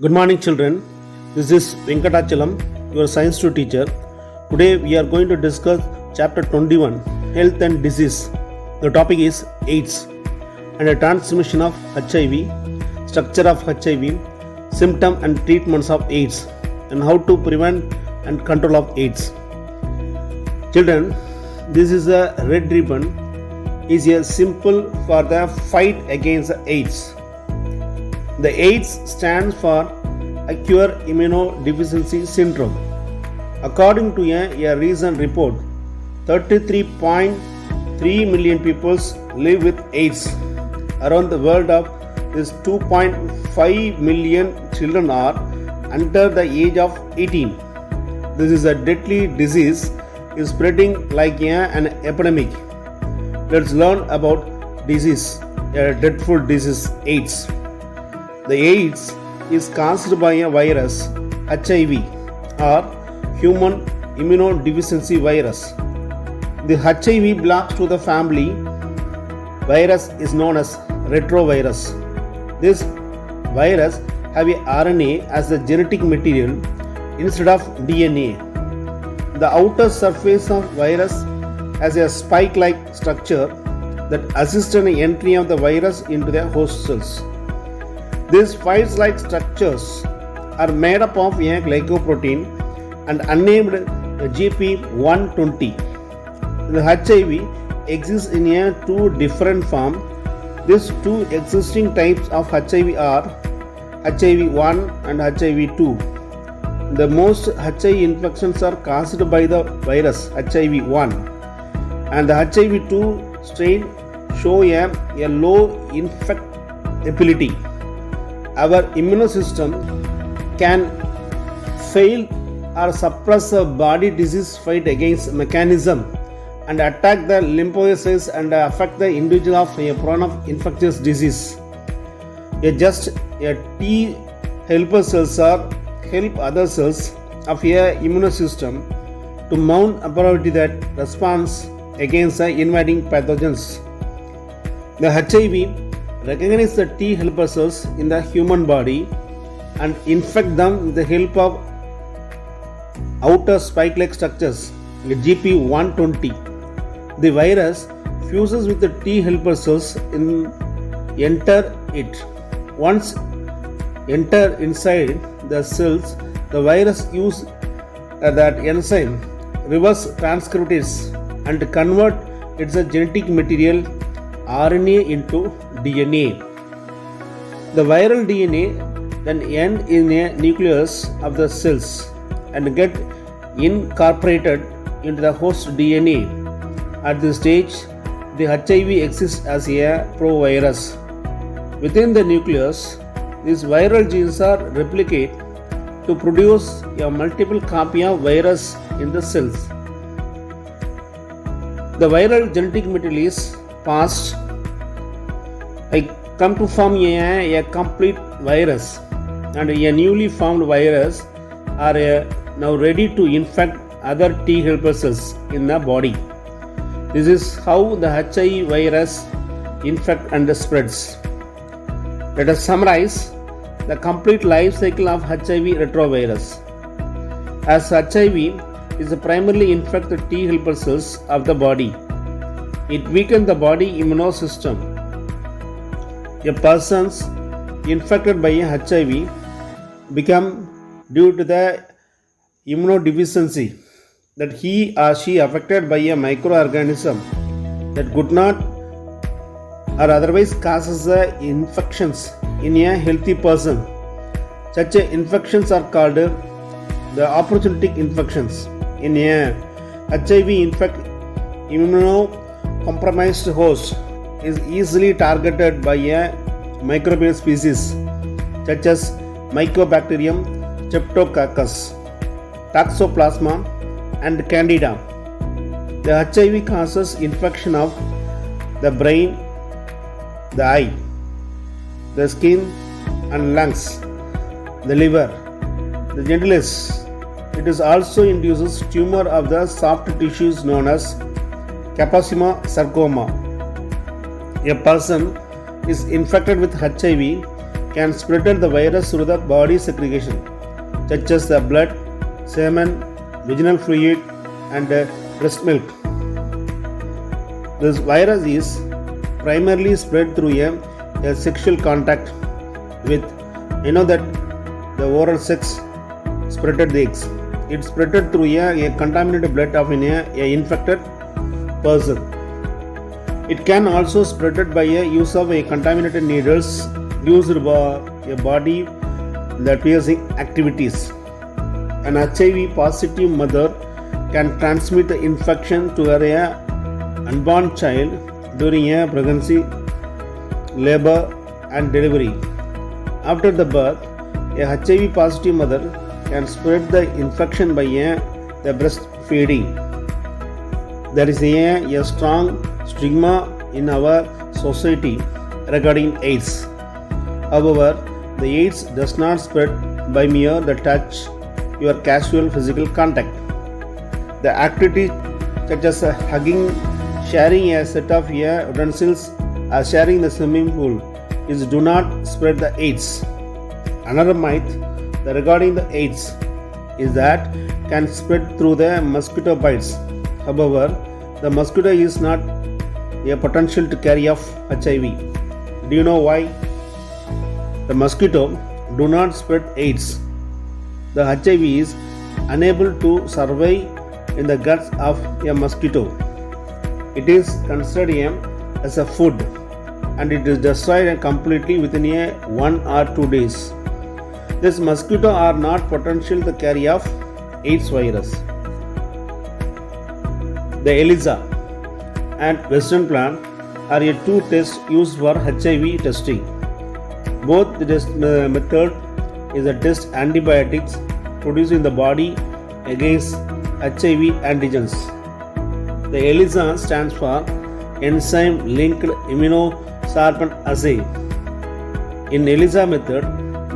Good morning, children. This is Venkatachalam, your science 2 teacher. Today we are going to discuss chapter 21, Health and Disease. The topic is AIDS and the transmission of HIV, structure of HIV, symptoms and treatments of AIDS, and how to prevent and control of AIDS. Children, this is a red ribbon is a symbol for the fight against AIDS. The AIDS stands for acute immunodeficiency syndrome. According to a recent report, 33.3 million people live with AIDS. Around the world of this 2.5 million children are under the age of 18. This is a deadly disease is spreading like an epidemic. Let's learn about disease, a dreadful disease, AIDS. The AIDS is caused by a virus, HIV or human immunodeficiency virus. The HIV belongs to the family virus is known as retrovirus. This virus have a RNA as the genetic material instead of DNA. The outer surface of virus has a spike-like structure that assists in the entry of the virus into the host cells. These spike-like structures are made up of a glycoprotein and unnamed GP120. The HIV exists in two different forms. These two existing types of HIV are HIV1 and HIV2. The most HIV infections are caused by the virus HIV1, and the HIV2 strain show a low infectability. Our immune system can fail or suppress a body disease fight against mechanism and attack the lymphocytes and affect the individual of a prone of infectious disease. Just a T helper cells or help other cells of a immune system to mount appropriately that response against the invading pathogens. The HIV recognize the T helper cells in the human body and infect them with the help of outer spike-like structures, the GP120. The virus fuses with the T helper cells and enter it. Once enter inside the cells, the virus use that enzyme reverse transcriptase and convert its genetic material RNA into DNA. The viral DNA then end in a nucleus of the cells and get incorporated into the host DNA. At this stage, the HIV exists as a provirus. Within the nucleus, these viral genes are replicate to produce a multiple copy of virus in the cells. The viral genetic material is passed come to form a complete virus, and a newly formed virus are now ready to infect other T helper cells in the body. This is how the HIV virus infects and spreads. Let us summarize the complete life cycle of HIV retrovirus. As HIV is primarily infect the T helper cells of the body, it weakens the body immune system. A person infected by HIV become due to the immunodeficiency that he or she affected by a microorganism that could not or otherwise causes the infections in a healthy person. Such infections are called the opportunistic infections. In a HIV infect immunocompromised host is easily targeted by a microbial species such as Mycobacterium, Streptococcus, Toxoplasma and Candida. The HIV causes infection of the brain, the eye, the skin and lungs, the liver, the genitals. It is also induces tumor of the soft tissues known as sarcoma. A person is infected with HIV can spread the virus through the body segregation, such as the blood, semen, vaginal fluid, and breast milk. This virus is primarily spread through a sexual contact with, that the oral sex spreaded the eggs. It spreaded through a contaminated blood of an infected person. It can also spread by a use of contaminated needles used by a body the piercing activities. An HIV positive mother can transmit the infection to her unborn child during a pregnancy, labor, and delivery. After the birth, a HIV positive mother can spread the infection by the breastfeeding. There is a strong stigma in our society regarding AIDS. However, the AIDS does not spread by mere the touch, your casual physical contact. The activities such as hugging, sharing a set of utensils, or sharing the swimming pool do not spread the AIDS. Another myth regarding the AIDS is that can spread through the mosquito bites. However, the mosquito is not a potential to carry off HIV. Do you know why? The mosquito do not spread AIDS. The HIV is unable to survive in the guts of a mosquito. It is considered as a food, and it is destroyed completely within 1 or 2 days. This mosquito are not potential to carry off AIDS virus. The ELISA and Western blot are two tests used for HIV testing. Both the test method is to test antibiotics produced in the body against HIV antigens. The ELISA stands for Enzyme-Linked Immunosorbent Assay. In ELISA method,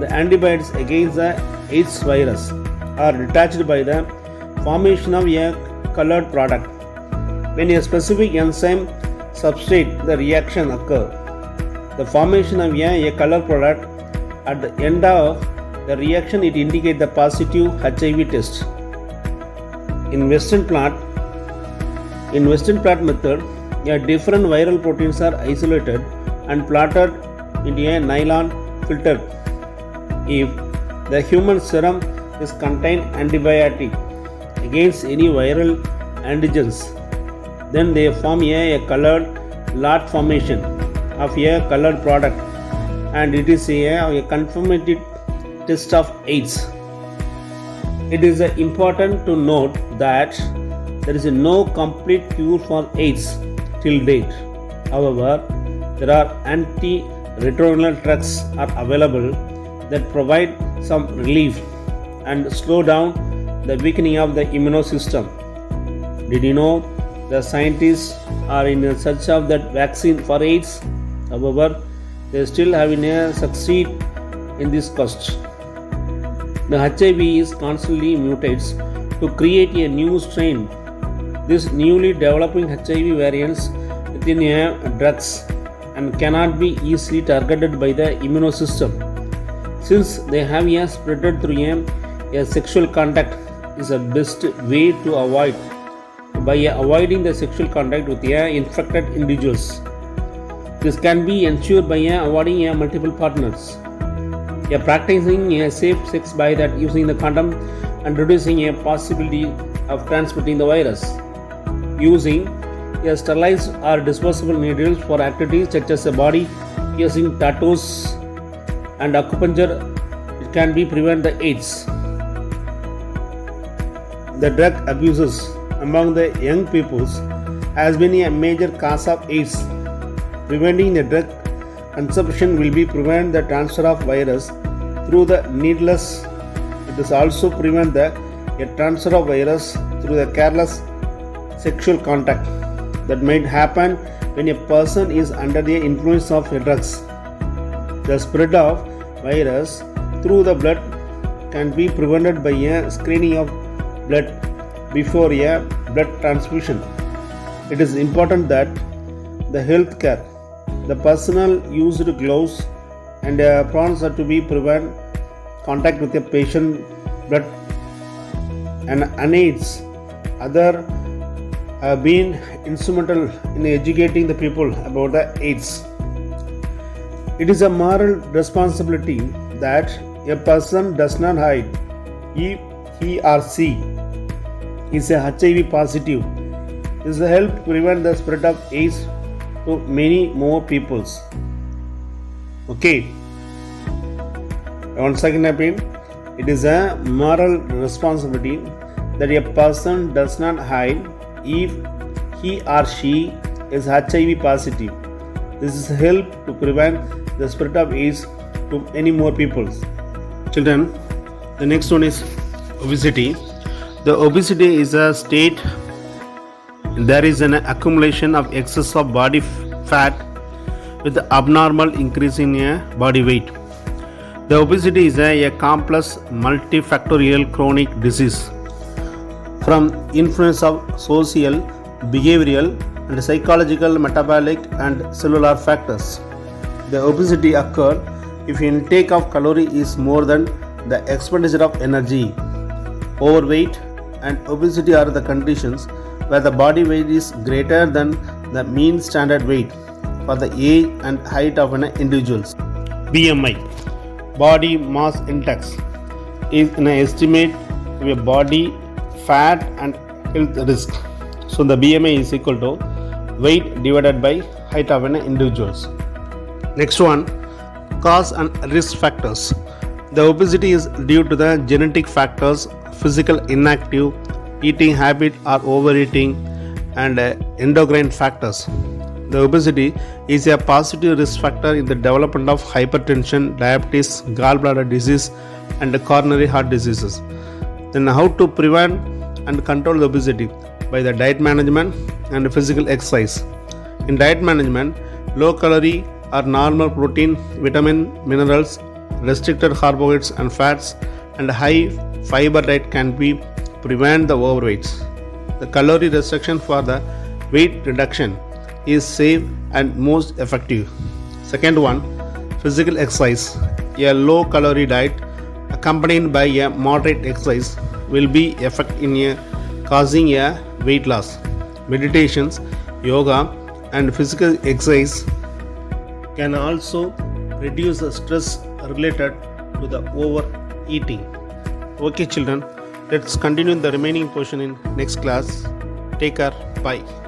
the antibodies against the AIDS virus are detached by the formation of a colored product. When a specific enzyme substrate the reaction occurs, the formation of a colored product at the end of the reaction, it indicates the positive HIV test. In Western blot method, different viral proteins are isolated and plotted into a nylon filter. If the human serum is contain antibiotic against any viral antigens, then they form a colored lot formation of a colored product, and it is a confirmative test of AIDS. It is important to note that there is no complete cure for AIDS till date. However, there are antiretroviral drugs are available that provide some relief and slow down the weakening of the immune system. Did you know the scientists are in search of that vaccine for AIDS? However, they still haven't succeed in this quest. The HIV is constantly mutates to create a new strain. This newly developing HIV variants within drugs and cannot be easily targeted by the immune system. Since they have spread through a sexual contact is the best way to avoid by avoiding the sexual contact with infected individuals. This can be ensured by avoiding multiple partners. Practicing safe sex by that using the condom and reducing a possibility of transmitting the virus. Using sterilized or disposable needles for activities such as body piercing, tattoos, and acupuncture, it can be prevent the AIDS. The drug abuses among the young peoples has been a major cause of AIDS. Preventing the drug consumption will be prevent the transfer of virus through the needless. It is also prevent the transfer of virus through the careless sexual contact that might happen when a person is under the influence of drugs. The spread of virus through the blood can be prevented by a screening of blood before a blood transfusion. It is important that the healthcare, the personal used gloves and prawns are to be prevent contact with a patient blood and unaids. Other have been instrumental in educating the people about the AIDS. It is a moral responsibility that a person does not hide if he or she is a HIV positive. This will help prevent the spread of AIDS to many more peoples. Okay. Once again, it is a moral responsibility that a person does not hide if he or she is HIV positive. This will help to prevent the spread of AIDS to many more people. Children, the next one is obesity. The obesity is a state there is an accumulation of excess of body fat with abnormal increase in body weight. The obesity is a complex multifactorial chronic disease from influence of social, behavioral and psychological, metabolic and cellular factors. The obesity occurs if intake of calorie is more than the expenditure of energy. Overweight and obesity are the conditions where the body weight is greater than the mean standard weight for the age and height of an individual. BMI, body mass index, is an estimate of a body fat and health risk. So the BMI is equal to weight divided by height of an individual. Next one, cause and risk factors. The obesity is due to the genetic factors, physical inactive, eating habit or overeating, and endocrine factors. The obesity is a positive risk factor in the development of hypertension, diabetes, gallbladder disease, and coronary heart diseases. Then how to prevent and control the obesity? By the diet management and physical exercise. In diet management, low calorie or normal protein, vitamin, minerals, restricted carbohydrates and fats, and high fiber diet can be prevent the overweights. The calorie restriction for the weight reduction is safe and most effective. Second one, physical exercise. A low calorie diet accompanied by a moderate exercise will be effective in causing a weight loss. Meditations, yoga and physical exercise can also reduce the stress related to the overeating. Okay children, let's continue the remaining portion in next class. Take care. Bye.